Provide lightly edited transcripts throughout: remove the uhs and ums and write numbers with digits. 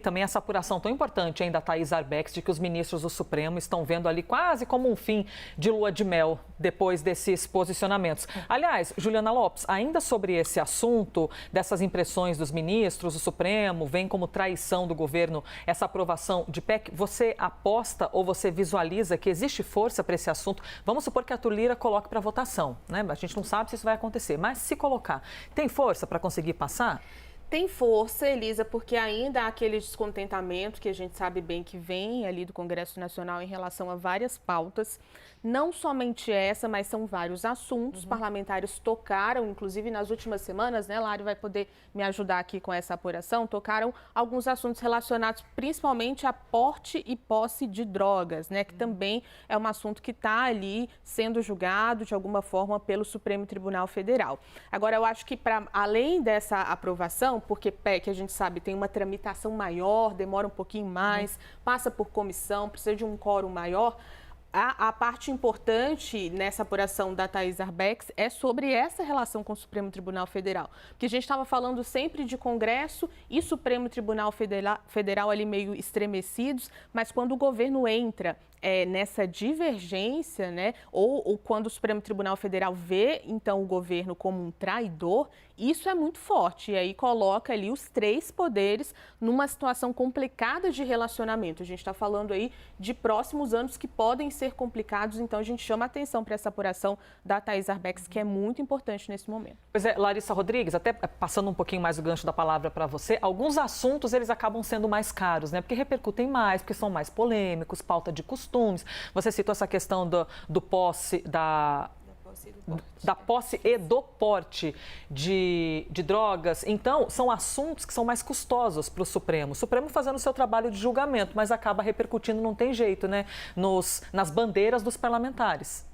Também essa apuração tão importante ainda, Thaís Arbex, de que os ministros do Supremo estão vendo ali quase como um fim de lua de mel depois desses posicionamentos. Aliás, Juliana Lopes, ainda sobre esse assunto, dessas impressões dos ministros do Supremo, vem como traição do governo essa aprovação de PEC, você aposta ou você visualiza que existe força para esse assunto? Vamos supor que a Arthur Lira coloque para votação, né? A gente não sabe se isso vai acontecer, mas se colocar, tem força para conseguir passar? Tem força, Elisa, porque ainda há aquele descontentamento que a gente sabe bem que vem ali do Congresso Nacional em relação a várias pautas. Não somente essa, mas são vários assuntos. Parlamentares tocaram, inclusive nas últimas semanas, né, Lari vai poder me ajudar aqui com essa apuração, tocaram alguns assuntos relacionados principalmente a porte e posse de drogas, né, que também é um assunto que está ali sendo julgado de alguma forma pelo Supremo Tribunal Federal. Agora, eu acho que para além dessa aprovação, porque PEC, a gente sabe, tem uma tramitação maior, demora um pouquinho mais, passa por comissão, precisa de um quórum maior. A parte importante nessa apuração da Thaís Arbex é sobre essa relação com o Supremo Tribunal Federal. Porque a gente estava falando sempre de Congresso e Supremo Tribunal Federal ali meio estremecidos, mas quando o governo entra nessa divergência, né, ou quando o Supremo Tribunal Federal vê, então, o governo como um traidor, isso é muito forte. E aí coloca ali os três poderes numa situação complicada de relacionamento. A gente está falando aí de próximos anos que podem ser complicados, então a gente chama atenção para essa apuração da Thaís Arbex, que é muito importante nesse momento. Pois é, Larissa Rodrigues, até passando um pouquinho mais o gancho da palavra para você, alguns assuntos eles acabam sendo mais caros, né? Porque repercutem mais, porque são mais polêmicos, pauta de costumes. Você citou essa questão da posse e do porte de drogas. Então, são assuntos que são mais custosos para o Supremo. O Supremo fazendo o seu trabalho de julgamento, mas acaba repercutindo, não tem jeito, né? Nas bandeiras dos parlamentares.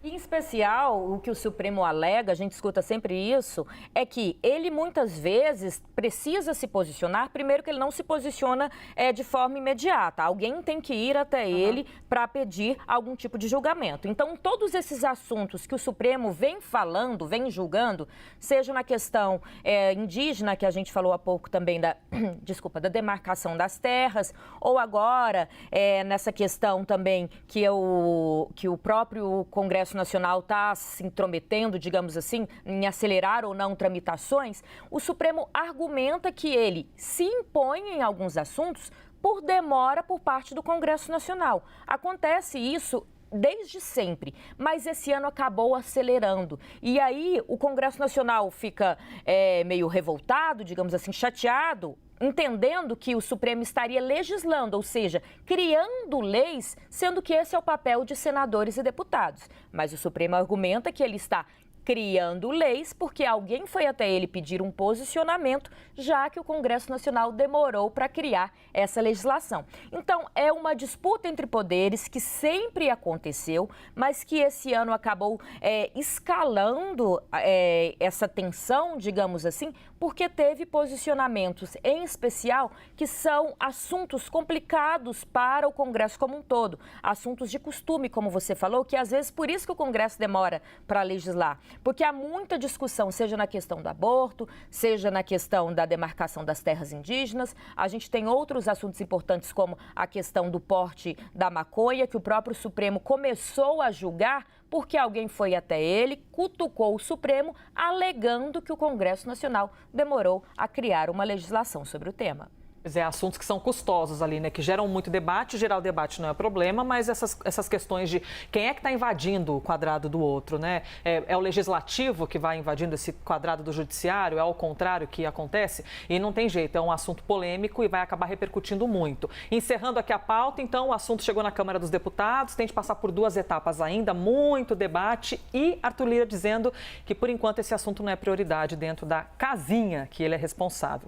Em especial, o que o Supremo alega, a gente escuta sempre isso, é que ele muitas vezes precisa se posicionar, primeiro que ele não se posiciona de forma imediata. Alguém tem que ir até ele para pedir algum tipo de julgamento. Então, todos esses assuntos que o Supremo vem falando, vem julgando, seja na questão indígena, que a gente falou há pouco também da demarcação das terras, ou agora nessa questão também que o próprio Congresso Nacional está se intrometendo, digamos assim, em acelerar ou não tramitações, o Supremo argumenta que ele se impõe em alguns assuntos por demora por parte do Congresso Nacional. Acontece isso desde sempre, mas esse ano acabou acelerando. E aí o Congresso Nacional fica meio revoltado, digamos assim, chateado, entendendo que o Supremo estaria legislando, ou seja, criando leis, sendo que esse é o papel de senadores e deputados. Mas o Supremo argumenta que ele está criando leis porque alguém foi até ele pedir um posicionamento, já que o Congresso Nacional demorou para criar essa legislação. Então, é uma disputa entre poderes que sempre aconteceu, mas que esse ano acabou escalando essa tensão, digamos assim, porque teve posicionamentos, em especial, que são assuntos complicados para o Congresso como um todo. Assuntos de costume, como você falou, que às vezes por isso que o Congresso demora para legislar. Porque há muita discussão, seja na questão do aborto, seja na questão da demarcação das terras indígenas. A gente tem outros assuntos importantes, como a questão do porte da maconha, que o próprio Supremo começou a julgar porque alguém foi até ele, cutucou o Supremo, alegando que o Congresso Nacional demorou a criar uma legislação sobre o tema. Pois é, assuntos que são custosos ali, né? Que geram muito debate. Gerar o debate não é problema, mas essas questões de quem é que está invadindo o quadrado do outro, né? É o legislativo que vai invadindo esse quadrado do judiciário? É ao contrário que acontece? E não tem jeito, é um assunto polêmico e vai acabar repercutindo muito. Encerrando aqui a pauta, então, o assunto chegou na Câmara dos Deputados, tem de passar por duas etapas ainda, muito debate e Arthur Lira dizendo que, por enquanto, esse assunto não é prioridade dentro da casinha que ele é responsável.